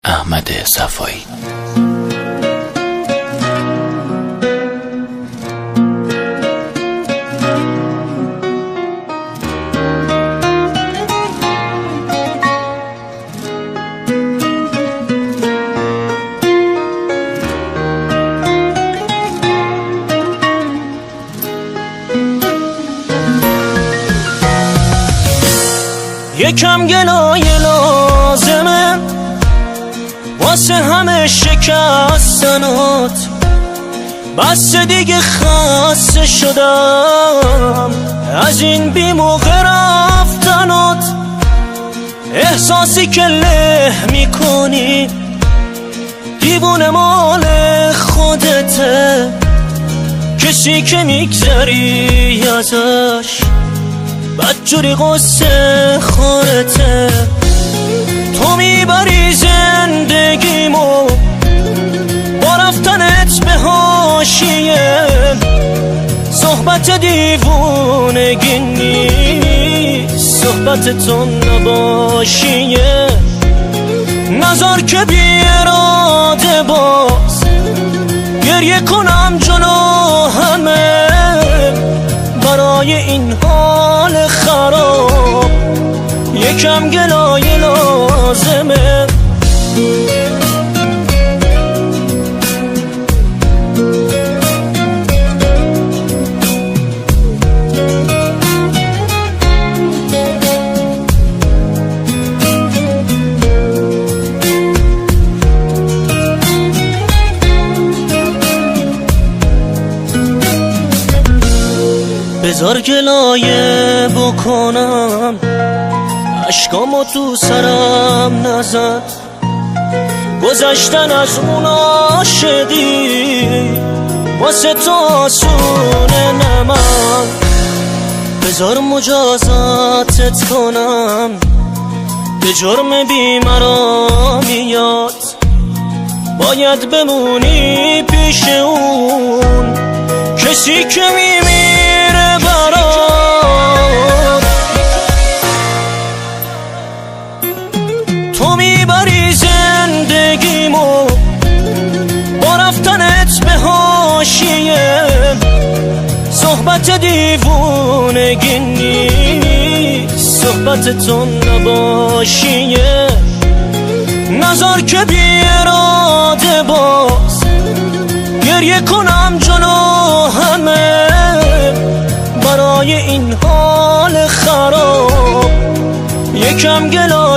احمد صفایی. یکم گلایه لازمه واسه همه شکستنات، بس دیگه خسته شدم از این بی موقع رفتنات. احساسی که له میکنی دیوونه مال خودته، کسی که میگذری ازش بدجوری قصه خورته. تو میبری زندگیمو با رفتنت به حاشیه، صحبت دیوونگی نیست، صحبت تو نباشیه. نذار که بی اراده باز گریه کنم جلو همه برای این حال خراب. یکم گلایه لازمه. بذار گلایه بکنم، اشکامو تو سرم نزد، گذشتن از اون عاشقی واسه تو آسونه نمن. بذار مجازاتت کنم، به جرم بیمرامیات باید بمونی پیش اون کسی که میمیره برات. تو میبری زندگیمو با رفتنت به حاشیه، صحبت دیوونگی نیست، صحبت تو نباشیه. نذار که بی اراده باز گریه کنم جلو همه برای این حال خراب. یکم گلا